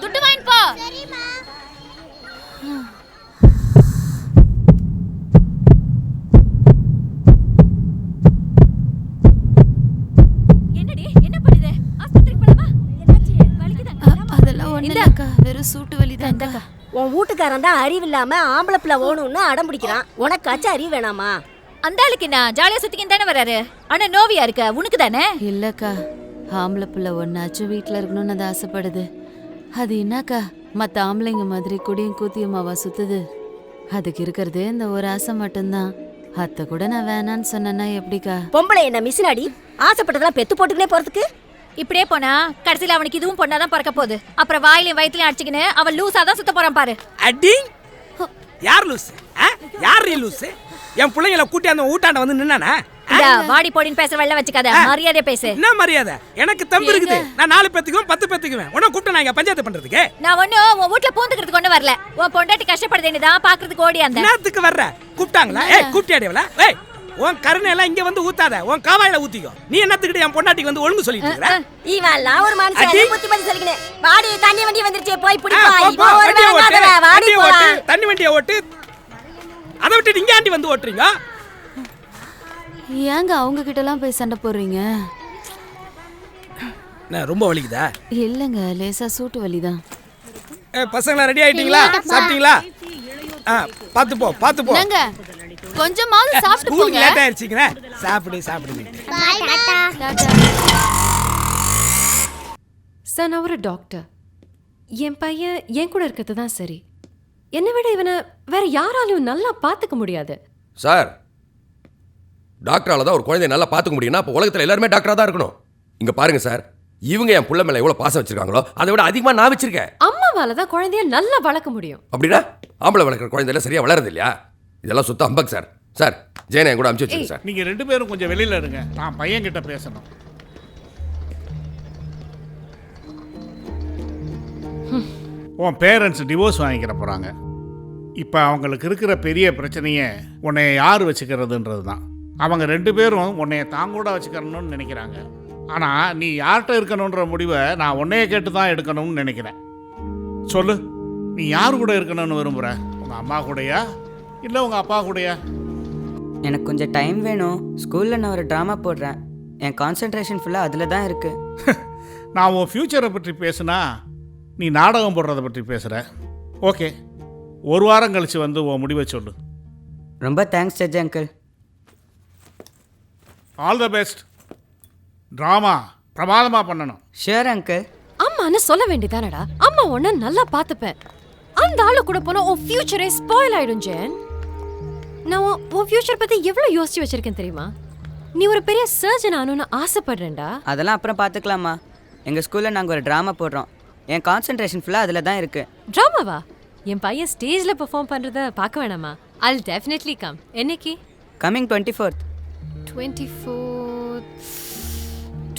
துட்டு வாங்கிட்டு போ. என்னடி என்ன பண்ணுது? ஆஸ்பத்திரிக்கு போலாமா? என்னாச்சு? வலிக்குதா? அதெல்லாம் ஒண்ணு இல்லக்கா, வெறும் சூட்டு வலிதான்க்கா. உன் வீட்டுக்காரன் தான் அறிவு இல்லாம ஆம்பளை பிள்ளை ஓணும்னு அடம் பிடிக்கிறான். உனக்காச்சும் அறிவு வேணாமா? அந்த ஆளுக்கு என்ன ஜாலியா சுத்திக்கின்னு தானே வராரு. ஆனா நோவியா இருக்க உனக்கு தானே. இல்லக்கா, ஆம்பளை பிள்ளை ஒன்னாச்சும் வீட்டுல இருக்கணும்னு அது ஆசைப்படுது. அது என்னக்கா மத்த ஆம்பளைங்க மாதிரி குடியும் கூத்தியுமாவா சுத்துது? அதுக்கு இருக்கிறதே இந்த ஒரு ஆசை மட்டும்தான். அத்தை கூட நான் வேணான்னு சொன்னேன்னா எப்படிக்கா? பொம்பளை என்ன மிஷினாடி? ஆசைப்பட்டதெல்லாம் பெத்து போட்டுக்கினே போறதுக்கு? இப்படியே போனா கடைசியில அவனுக்கு இதுவும் பொண்ணாதான் பிறக்க போகுது. அப்புறம் வாயிலையும் வயிற்றுலையும் அடிச்சுக்கின்னு அவன் லூசாதான் சுத்த போறான் பாரு. அடி யார் லூஸ்? யார் நீ லூஸ்? என் பிள்ளைங்களை கூட்டி அந்த ஊட்டாண்ட வந்து நின்னானா? வாடி போடின்னு பேச வெள்ள வச்சுக்காத, மரியாதையா பேசு. என்ன மரியாதை? எனக்கு தம்பு இருக்குது. நான் 4 பேத்துக்குவேன் 10 பேத்துக்குவேன். உன்னை கூப்பிட்டு நான் இங்க பஞ்சாயத்து பண்றதுக்கு? நான் ஒன்னும் உன் வீட்டுல பூந்துக்கிறதுக்கு ஒண்ணு வரல. உன் பொண்டாட்டி கஷ்டப்படுதுதான் பாக்குறதுக்கு ஓடி அந்த நேரத்துக்கு வர்ற. கூப்பிட்டாங்களா? கூப்பிட்டியாடிவளா? உன் கருணை எல்லாம் இங்க வந்து ஊத்தாத, உன் காவாயில ஊத்திக்கோ. நீ என்னத்துக்கிட்ட என் பொண்டாட்டிக்கு வந்து ஒழுங்கு சொல்லிட்டு இருக்கற? இவெல்லாம் ஒரு மனுஷன் புத்தி பத்தி சொல்லிக்கினே. வாடி தண்ணி வண்டி வந்துருச்சே, போய் பிடி வா. இவ ஒரு வேலைக்காரவ. வாடி போ. தண்ணி வண்டியை ஓட்டு. அதை விட்டு இங்க ஆண்டி வந்து ஓட்டுறீங்க. ஏங்க அவங்க கிட்ட எல்லாம் போய் சண்டை போடுறீங்க? நான் ரொம்ப வலிக்குதா? இல்லங்க, லேசா சூட்டு வலிதான். பசங்களா ரெடி ஆயிட்டீங்களா? சாப்பிட்டீங்களா? பாத்து போ பாத்து போ. என்னங்க கொஞ்சமாவது சாப்பிட்டு போங்க. லேட் ஆயிருச்சுங்க. சாப்பிடு சாப்பிடு. பை டாடா. சார், நான் ஒரு டாக்டர். என் பையன் என் கூட இருக்கிறது தான் சரி. என்னை விட இவனை வேற யாராலையும் நல்லா பார்த்துக்க முடியாது. சார், டாக்டரால தான் ஒரு குழந்தைய நல்லா பார்த்துக்க முடியும்னா அப்போ உலகத்தில் எல்லாருமே டாக்டராக தான் இருக்கணும். இங்கே பாருங்க சார், இவங்க என் புள்ள மேலே எவ்வளோ பாசம் வச்சிருக்காங்களோ அதை விட அதிகமாக நான் வச்சிருக்கேன். அம்மாவால தான் குழந்தைய நல்லா வளர்க்க முடியும். அப்படின்னா ஆம்பளை வளர்க்குற குழந்தைல சரியா வளருது இல்லையா? இதெல்லாம் சுத்த அம்பக் சார். சார், ஜெயனை என் கூட அனுப்பிச்சு வச்சுருங்க சார். நீங்கள் 2 பேரும் கொஞ்சம் வெளியில் இருங்க, நான் பையன்கிட்ட பேசணும். உன் பேரண்ட்ஸ் டிவோர்ஸ் வாங்கிக்கிற போகிறாங்க. இப்போ அவங்களுக்கு இருக்கிற பெரிய பிரச்சனையே உன்னைய யார் வச்சுக்கிறதுன்றது தான். அவங்க 2 பேரும் உன்னைய தாங்கூட வச்சுக்கணும்னு நினைக்கிறாங்க. ஆனால் நீ யார்கிட்ட இருக்கணுன்ற முடிவை நான் உன்னைய கேட்டு தான் எடுக்கணும்னு நினைக்கிறேன். சொல்லு, நீ யார் கூட இருக்கணும்னு விரும்புகிற? உங்கள் அம்மா கூடயா இல்லை உங்கள் அப்பா கூடயா? எனக்கு கொஞ்சம் டைம் வேணும். ஸ்கூலில் நான் ஒரு ட்ராமா போடுறேன். என் கான்சென்ட்ரேஷன் ஃபுல்லாக அதில் தான் இருக்குது. நான் உன் ஃப்யூச்சரை பற்றி பேசுனா நீ நாடகம் போடுறத பற்றி பேசுகிற. ஓகே, 1 வாரம் கழித்து வந்து உன் முடிவை சொல்லு. ரொம்ப thanks judge uncle. All the best. Drama பிரமாதமாக பண்ணணும். Sure uncle. அம்மான்னு சொல்ல வேண்டியதானடா. அம்மா உன்னை நல்லா பார்த்துப்பேன். அந்த ஆளு கூட போனா உன் ஃபியூச்சரே ஸ்பாயில் ஆயிடும் ஜென். நான் உன் ஃபியூச்சர் பத்தி எவ்வளவு யோசிச்சு வச்சிருக்கேன் தெரியுமா? நீ ஒரு பெரிய சர்ஜன் ஆகணும்னு ஆசைப்படுறேன்டா. அதெல்லாம் அப்புறம் பார்த்துக்கலாமா? எங்கள் ஸ்கூலில் நாங்கள் ஒரு ட்ராமா போடுறோம். என் கான்சென்ட்ரேஷன் ஃபுல்லாக அதில் தான் இருக்குது. ட்ராமாவா? என் பையன் ஸ்டேஜில் பெர்ஃபார்ம் பண்ணுறத பார்க்க வேணாமா? I'll definitely come. என்னைக்கு? Coming 24th.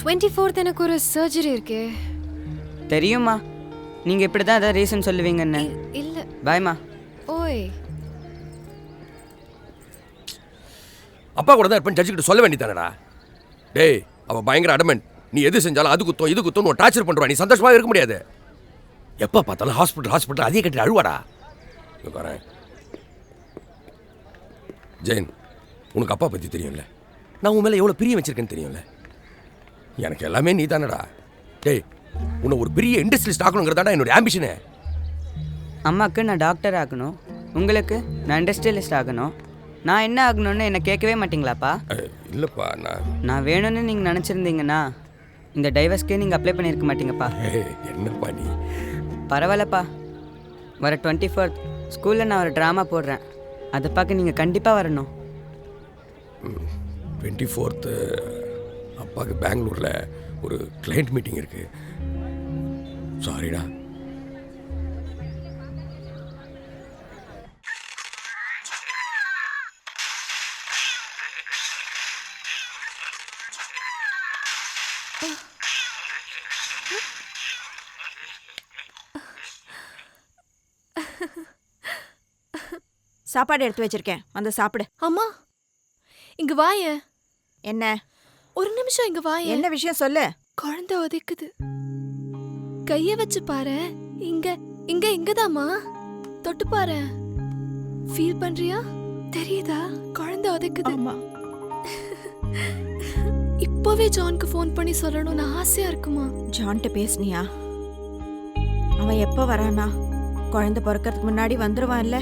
24th எனக்கு ஒரு சர்ஜரி இருக்கு. தெரியுமா? நீங்கள் இப்படி தான் ஏதாவது ரீசன் சொல்லுவீங்கன்னு. இல்லை. பாய்மா. ஓய், அப்பா கூட தான் இருப்பேன், ஜட்ஜுக்கிட்ட சொல்ல வேண்டியதானடா. டேய், அவள் பயங்கர அடமெண்ட். நீ எது செஞ்சாலும் அது குத்தம் இது குத்தம் ஒரு டார்ச்சர் பண்ணுவா. நீ சந்தோஷமாக இருக்க முடியாது. எப்போ பார்த்தாலும் ஹாஸ்பிட்டல் அதே கட்டி அழுவாடா. வரேன் ஜெயின், உனக்கு அப்பா பற்றி தெரியும்ல, நான் உன் மேலே எவ்வளோ பிரியம் வச்சிருக்கேன்னு தெரியும்ல. எனக்கு எல்லாமே நீ தானடா. டேய், உன்னை ஒரு பெரிய இண்டஸ்ட்ரியலிஸ்ட் ஆகணுங்கிறதாடா என்னுடைய ஆம்பிஷனு. அம்மாவுக்கு நான் டாக்டர் ஆகணும், உங்களுக்கு நான் இண்டஸ்ட்ரியலிஸ்ட் ஆகணும். நான் என்ன ஆகணும்னு என்னை கேட்கவே மாட்டிங்களாப்பா? இல்லைப்பா, நான் வேணும்னு நீங்கள் நினச்சிருந்தீங்கன்னா இந்த டைவர்ஸ்க்கே நீங்கள் அப்ளை பண்ணியிருக்க மாட்டீங்கப்பா. என்னப்பா நீ? பரவாயில்லப்பா. வர 24th ஸ்கூலில் நான் ஒரு ட்ராமா போடுறேன். அதை பார்க்க நீங்கள் கண்டிப்பாக வரணும். 24th அப்பாவுக்கு பெங்களூரில் ஒரு கிளைண்ட் மீட்டிங் இருக்குது. சாரிடா. சாப்பாடு எடுத்து வச்சிருக்கேன், வந்து சாப்பிடு. அம்மா, இங்க வாய. என்ன? ஒரு நிமிஷம் இங்க வா. என்ன விஷயம் சொல்லு. குழந்தை உதைக்குது. கைய வச்சு பாரு. இங்க இங்க இங்கதாம்மா. தொட்டு பாரு. ஃபீல் பண்றியா? தெரியுதா? குழந்தை உதைக்குது. ஆமா. இப்பவே ஜான்க்கு ஃபோன் பண்ணி சொல்லணும்னு ஆசையா இருக்குமா? ஜான்கிட்ட பேசுனியா? அவன் எப்ப வரானா? குழந்தை பிறக்கிறதுக்கு முன்னாடி வந்துருவான்ல?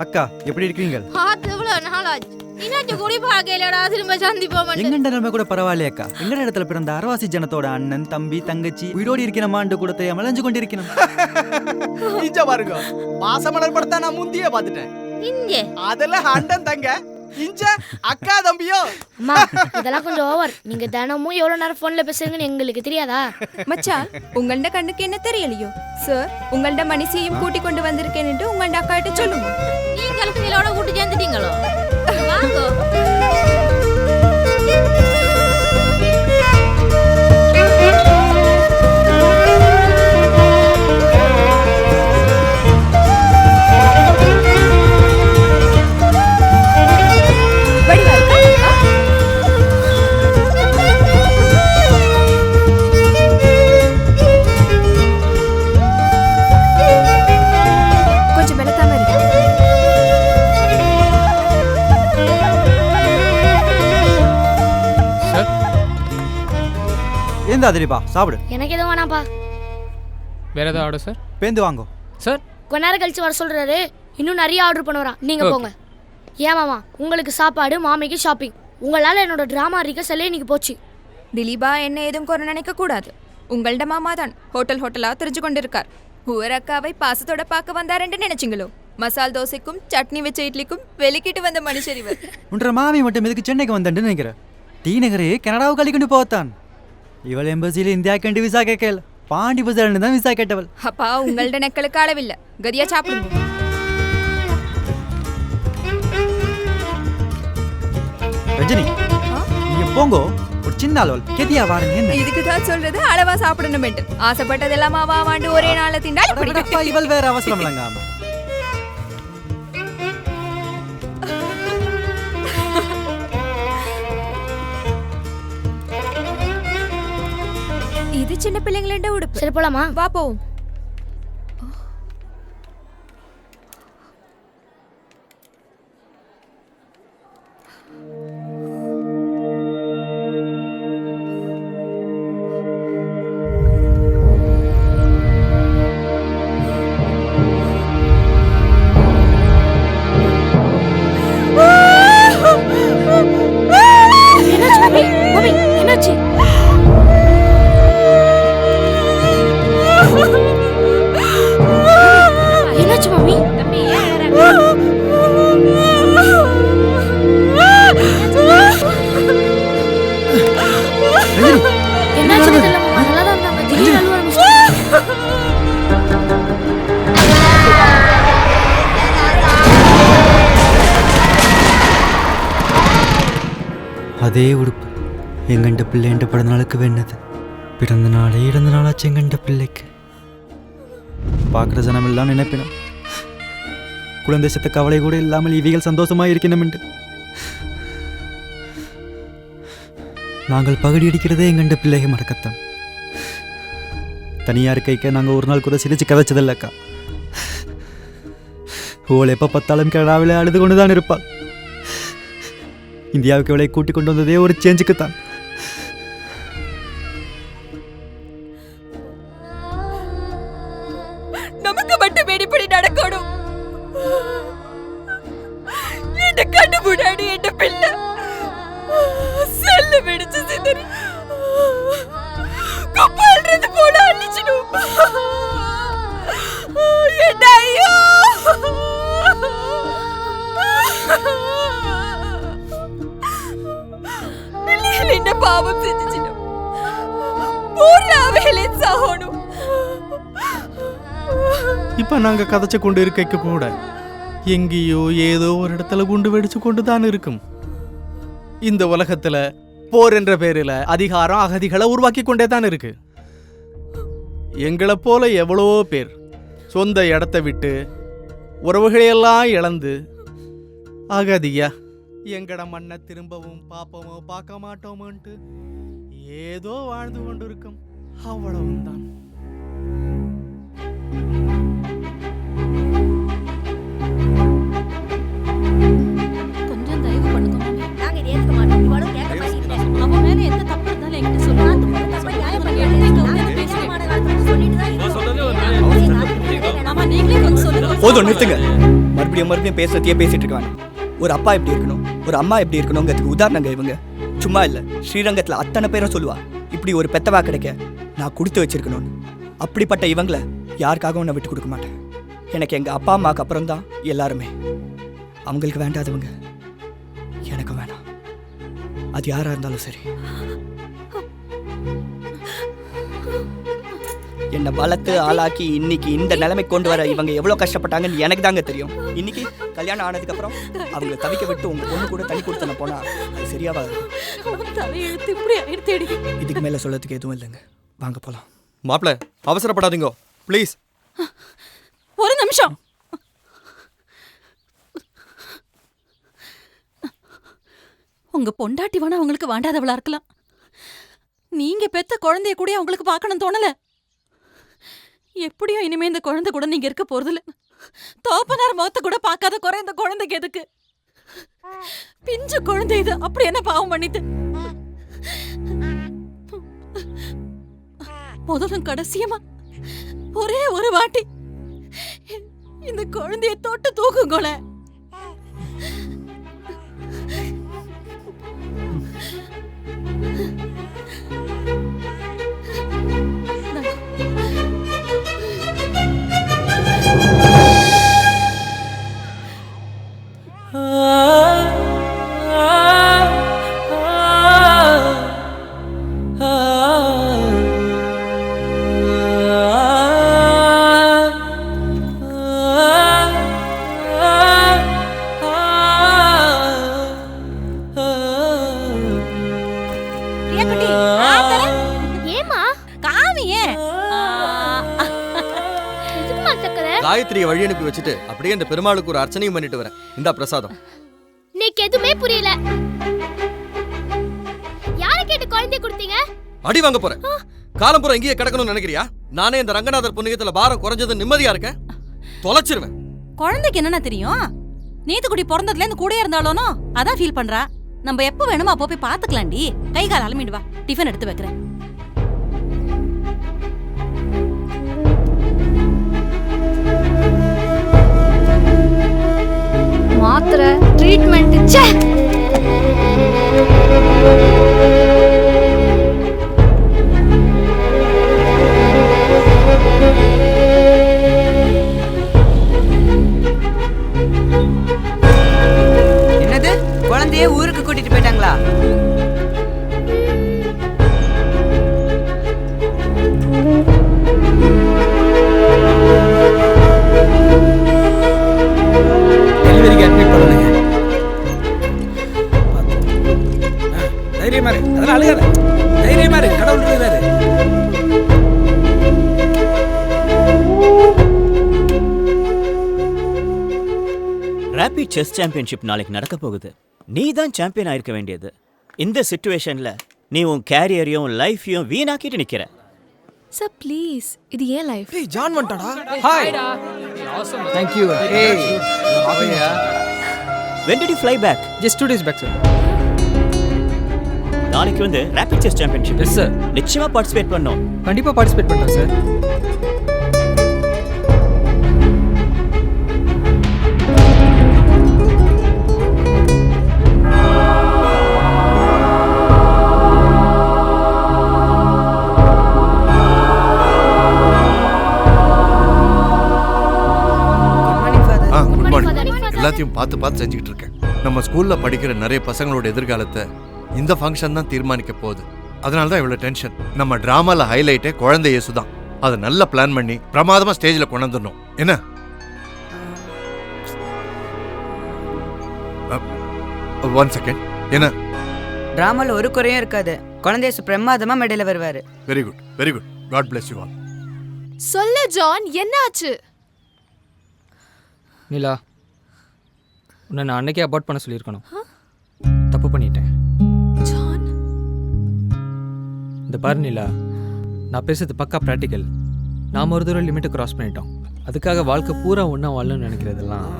அக்கா எப்படி இருக்கீங்க? எங்கண்ட நிலைமை கூட பரவாயில்லையே அக்கா. எங்கட இடத்துல பிறந்த அரவாசி ஜனத்தோட அண்ணன் தம்பி தங்கச்சி உயிரோடு இருக்கிறமாண்டு கூட தெரியாம அலைஞ்சு கொண்டிருக்கணும். இங்க பாருங்க, பாசமலர் படத்தை நான் முந்தியே பாத்துட்டேன். அதெல்லாம் அண்ணன் தங்க, இஞ்ச அக்கா தம்பியோ. அம்மா இதெல்லாம் கொஞ்சம் ஓவர். நீங்க தினமும் எவ்வளவு நேரம் போன்ல பேசுறீங்கன்னு எங்களுக்கு தெரியாதா? மச்சான் உங்கள்ட கண்ணுக்கு என்ன தெரியலையோ? சார் உங்கள்ட மனுஷியையும் கூட்டி கொண்டு வந்திருக்கேன்னு உங்கள்ட அக்கா கிட்ட சொல்லுங்க. நீங்களுக்கு இதோட கூட்டி சேர்ந்துட்டீங்களோ? வாங்க. ஏந்தா தெரியுப்பா சாப்பிடு. எனக்கு எதுவும் வேணாம்ப்பா. வேற ஏதாவது ஆர்டர் சார்? பேந்து வாங்கோ சார். கொஞ்ச நேரம் கழிச்சு வர சொல்றாரு. இன்னும் நிறைய ஆர்டர் பண்ணுவாராம். நீங்க போங்க. ஏன் மாமா, உங்களுக்கு சாப்பாடு, மாமிக்கு ஷாப்பிங். உங்களால என்னோட டிராமா ரிகர்சலே இன்னைக்கு போச்சு. திலீபா என்ன ஏதும் குறை நினைக்க கூடாது. உங்கள்ட மாமா தான் ஹோட்டலா தெரிஞ்சு கொண்டிருக்கார். ஊர் அக்காவை பாசத்தோட பார்க்க வந்தாருன்னு நினைச்சிங்களோ? மசால் தோசைக்கும் சட்னி வச்ச இட்லிக்கும் வெளிக்கிட்டு வந்த மனுஷர் இவர். உன்ற மாமி மட்டும் எதுக்கு சென்னைக்கு வந்தேன்னு நினைக்கிறேன். டி நகரே கனடாவுக்கு அழிக்கொண்டு போத்தான். இவள் எம்பசியில் இந்தியா கண்டு விசா கேட்கல, பாண்டி பசார்னு தான் விசா கேட்டவள். அப்பா உங்கள்ட நெக்களுக்கு அளவில்லை. கதியா சாப்பிடுங்க. ரஜினி நீங்க போங்கோ. ஒரு சின்ன அளவல் கெதியா வாருங்க. இதுக்கு தான் சொல்றது அளவா சாப்பிடணும். ஆசைப்பட்டதெல்லாம் வாண்டு ஒரே நாள திண்டா இவள் வேற அவசரம் இல்லைங்க. இது சின்ன பிள்ளைங்கள உடுப்பு. சரி போலாமா? வா போவோம். என்னாச்சு? என்னாச்சு மாமி? என்னாச்சு தெரியல மாமா. நல்லா தான் இருந்தாங்க. திடீர்னு அழுவ ஆரம்பிச்சிட்டாங்க. அதே உடுப்பு எங்கண்ட பிள்ளைண்ட பிறந்த நாளுக்கு வேண்டது. பிறந்த நாளே இறந்த நாளாச்சு எங்கண்ட பிள்ளைக்கு. பார்க்குற ஜனமெல்லாம் நினைப்பினோம் குழந்தை செத்த கவலை கூட இல்லாமல் இவைகள் சந்தோஷமாக இருக்கணும் என்று. நாங்கள் பகடி அடிக்கிறதே எங்கண்ட பிள்ளையை மறக்கத்தான். தனியார் கைக்க நாங்கள் ஒரு நாள் கூட சிரிச்சு கதைச்சதில்லக்கா. ஓள் எப்போ பார்த்தாலும் கனடாவில் அழுது கொண்டு தான் இருப்பாள். இந்தியாவுக்கு இவளை கூட்டிக் கொண்டு வந்ததே ஒரு சேஞ்சுக்குத்தான். நமக்கு மட்டும் இப்படி நடக்கணும். என் கண்ணு முன்னாடி என் பிள்ளை செல்லு வெடிச்சு சிதறி குப்பாடுறது போல அழிச்சிடும். என்ன ஐயோ, என்ன பாவம் செஞ்சிடும். பூர்ணாவேலே சாகணும். இப்ப நாங்க கதைச்சு கொண்டு இருக்க கூட எங்கேயோ ஏதோ ஒரு இடத்துல குண்டு வெடிச்சு கொண்டு தான் இருக்கும். இந்த உலகத்துல போர் என்ற பேரில் அதிகாரம் அகதிகளை உருவாக்கி கொண்டே தான் இருக்கு. எங்களை போல எவ்வளவோ பேர் சொந்த இடத்தை விட்டு உறவுகளையெல்லாம் இழந்து அகதியா எங்கட மண்ணை திரும்பவும் பாப்போமோ பார்க்க மாட்டோமோன்ட்டு ஏதோ வாழ்ந்து கொண்டு இருக்கும். அவ்வளவும் தான். கொஞ்சம் தயவு பண்ணுங்க. நாங்க இதை ஏத்துக்க மாட்டோம். இவளும் கேட்க மாட்டேங்கிறேன். அவன் மேல எந்த தப்பு இருந்தாலும் என்கிட்ட சொல்லுங்க. மாமா நீங்களே கொஞ்சம் சொல்லுங்க. போதும், நிறுத்துங்க. மறுபடியும் பேசுறதையே பேசிட்டு இருக்காங்க. ஒரு அப்பா எப்படி இருக்கணும், ஒரு அம்மா எப்படி இருக்கணுங்கிறதுக்கு உதாரணங்க இவங்க. சும்மா இல்லை, ஸ்ரீரங்கத்தில் அத்தனை பேரும் சொல்லுவா இப்படி ஒரு பெத்தவா கிடைக்க நான் கொடுத்து வச்சிருக்கணும்னு. அப்படிப்பட்ட இவங்களை யாருக்காகவும் நான் விட்டு கொடுக்க மாட்டேன். எனக்கு எங்கள் அப்பா அம்மாவுக்கு அப்புறம் தான் எல்லாருமே. அவங்களுக்கு வேண்டாதவங்க எனக்கு வேணாம். அது யாராக இருந்தாலும் சரி. என்னை வளர்த்து ஆளாக்கி இன்னைக்கு இந்த நிலைமை கொண்டு வர இவங்க எவ்வளோ கஷ்டப்பட்டாங்கன்னு எனக்கு தாங்க தெரியும். இன்னைக்கு கல்யாணம் ஆனதுக்கப்புறம் அவங்களை தவிக்க விட்டு உங்கள் பொண்ணு கூட தனி கொடுத்தன போனால் அது சரியாவாது. இதுக்கு மேலே சொல்லத்துக்கு எதுவும் இல்லைங்க. வாங்க போகலாம். மாப்பிள்ள அவசரப்படாதீங்க ப்ளீஸ். ஒரு நிமிஷம். உங்க பொண்டாட்டி வேணா உங்களுக்கு வேண்டாதவளா இருக்கலாம். நீங்க பெத்த குழந்தைய கூட உங்களுக்கு பார்க்கணும் தோணல. எப்படியோ இனிமே இந்த குழந்தை கூட நீங்க இருக்க போறதில்ல. தோப்பனார் முகத்தை கூட பார்க்காத குறை இந்த குழந்தைக்கு எதுக்கு? பிஞ்சு குழந்தை இது அப்படி என்ன பாவம் பண்ணிட்டு? முதலும் கடைசியமா ஒரே ஒரு வாட்டி இந்த குழந்தைய தொட்டு தூக்குங்களே. காயத்ரியை வழி அனுப்பி வச்சுட்டு அப்படியே இந்த பெருமாளுக்கு ஒரு அர்ச்சனையும் பண்ணிட்டு வரேன். இந்த பிரசாதம். நீக்கு எதுவுமே புரியல. யாரை கேட்டு குழந்தை கொடுத்தீங்க? அடி வாங்க போறேன். காலம்புறம் இங்கேயே கிடக்கணும்னு நினைக்கிறியா? நானே இந்த ரங்கநாதர் புண்ணியத்துல பாரம் குறைஞ்சது நிம்மதியா இருக்கேன். தொலைச்சிருவேன். குழந்தைக்கு என்னன்னா தெரியும்? நேத்துக்குடி பிறந்ததுல இருந்து கூட இருந்தாலும் அதான் ஃபீல் பண்றா. நம்ம எப்ப வேணுமோ அப்போ போய் பாத்துக்கலாம்டி. கை கால் அலமிடு வா, டிஃபன் எடுத்து வைக்கிறேன். மாத்திரை ட்ரீட்மெண்ட் ச்சே. என்னது குழந்தைய ஊருக்கு கூட்டிட்டு போயிட்டாங்களா? தைரியமா இரு, அதெல்லாம் அழுகாத. தைரியமா இரு, கடவுள் இருக்கிறாரு. ரேபிட் செஸ் சாம்பியன்ஷிப் நாளைக்கு நடக்க போகுது. நீ தான் சாம்பியன் ஆயிருக்க வேண்டியது. இந்த சிச்சுவேஷன்ல நீ உன் கேரியரையும் லைஃபையும் வீணாக்கிட்டு நிக்கிற. சார் ப்ளீஸ், இது ஏன் லைஃப்? ஏய் ஜான் வந்துட்டாடா. Hi. Thank you. Hey. When did you fly back? Just 2 days back, sir. நாளைக்கு வந்து rapid chess championship. Yes sir. நிச்சயமா பார்ட்டிசிபேட் பண்ணோம். கண்டிப்பா பார்ட்டிசிபேட் பண்றேன் சார். எல்லாத்தையும் பார்த்து பார்த்து செஞ்சுக்கிட்டு இருக்கேன். நம்ம ஸ்கூலில் படிக்கிற நிறைய பசங்களோட எதிர்காலத்தை இந்த ஃபங்க்ஷன் தான் தீர்மானிக்க போகுது. அதனால தான் இவ்வளோ டென்ஷன். நம்ம ட்ராமாவில் ஹைலைட்டே குழந்தை இயேசு தான். அதை நல்லா பிளான் பண்ணி பிரமாதமாக ஸ்டேஜில் கொண்டு வந்துடணும். என்ன? One second. என்ன? ட்ராமாவில் ஒரு குறையும் இருக்காது. குழந்தை இயேசு பிரமாதமாக மேடையில் வருவார். Very good, very good. God bless you all. சொல்லு ஜான், என்னாச்சு? நிலா, உன்னை நான் அன்னைக்கே அபார்ட் பண்ண சொல்லியிருக்கணும். தப்பு பண்ணிட்டேன். ஜான், இந்த பாரு நிலா, நான் பேசுறது பக்கா ப்ராக்டிக்கல். நாம் ஒரு தூரம் லிமிட்டை கிராஸ் பண்ணிட்டோம். அதுக்காக வாழ்க்கை பூரா ஒன்றா வாழணும்னு நினைக்கிறதெல்லாம்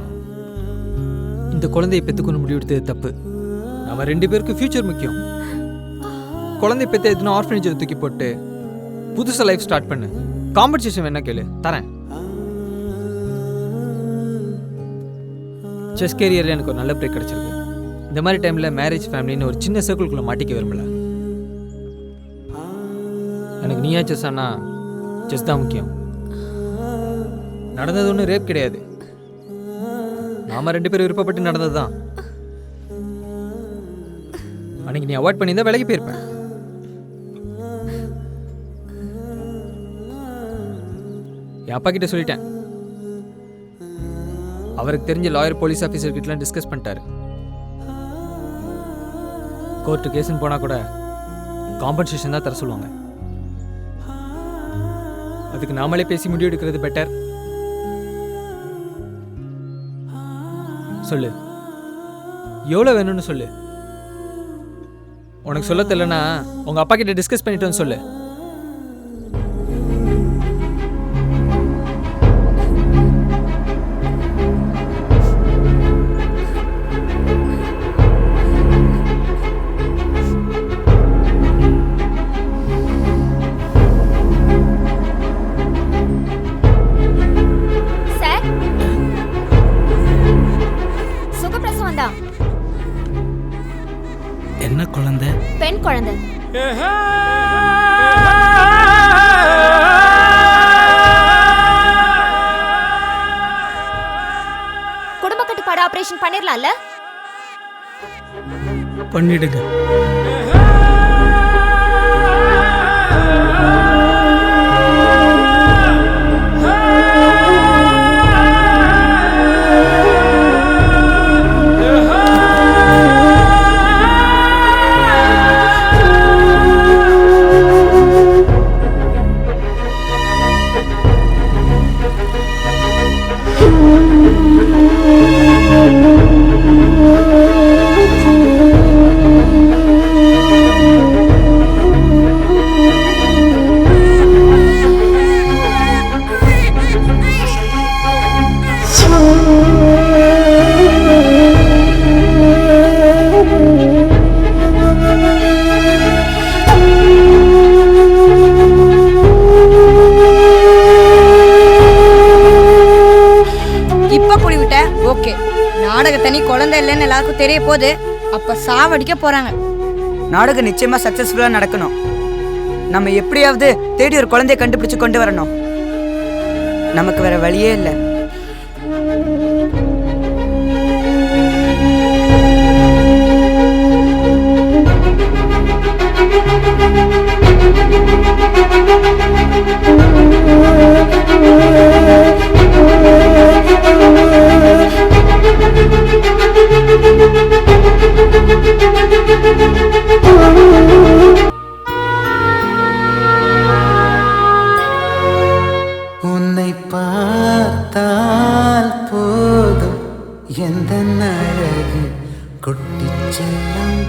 இந்த குழந்தையை பெற்றுக்கொண்டு முடிவெடுத்தது தப்பு. நம்ம 2 பேருக்கு ஃப்யூச்சர் முக்கியம். குழந்தை பெற்ற எதுனா ஆர்ஃபனேஜில் தூக்கி போட்டு புதுசாக லைஃப் ஸ்டார்ட் பண்ணு. காம்பன்சேஷன் வேணா கேளு, தரேன். செஸ் கேரியரில் எனக்கு ஒரு நல்ல பிரேக் கிடச்சிருக்கு. இந்த மாதிரி டைமில் மேரேஜ் ஃபேமிலின்னு ஒரு சின்ன சர்க்கிள்குள்ளே மாட்டிக்க விரும்பல. எனக்கு நீயா செஸ் ஆனா செஸ் தான் முக்கியம். நடந்தது ஒன்றும் ரேப் கிடையாது. நாம 2 பேரும் விருப்பப்பட்டு நடந்தது தான். அன்னைக்கு நீ அவாய்ட் பண்ணியிருந்தா விலகி போயிருப்பேன். என் அப்பா கிட்ட சொல்லிட்டேன். அவருக்கு தெரிஞ்ச லாயர் போலீஸ் ஆஃபீஸர் கிட்டலாம் டிஸ்கஸ் பண்ணிட்டாரு. கோர்ட்டு கேஸ்ன்னு போனால் கூட காம்பன்சேஷன் தான் தர சொல்லுவாங்க. அதுக்கு நாமளே பேசி முடிவு எடுக்கிறது பெட்டர். சொல்லு, எவ்வளோ வேணும்னு சொல்லு. உனக்கு சொல்ல தெரியலனா உங்கள் அப்பா கிட்ட டிஸ்கஸ் பண்ணிட்டோன்னு சொல்லு. என்ன குழந்தை? பெண் குழந்தை. குடும்ப கட்டுப்பாடு ஆபரேஷன் பண்ணிரலாம்ல? பண்ணிடுங்க. ஓகே, நாடகத்தை நீ குழந்தை இல்லைன்னு எல்லாருக்கும் தெரிய போது, அப்ப சாவடிக்க போறாங்க. நாடகம் நிச்சயமா சக்சஸ்ஃபுல்லா நடக்கணும். நம்ம எப்படியாவது தேடி ஒரு குழந்தைய கண்டுபிடிச்சு கொண்டு வரணும். நமக்கு வேற வழியே இல்லை. உன்னை பார்த்தால் போதும் எந்த அழகு கொட்டிச் செல்லும்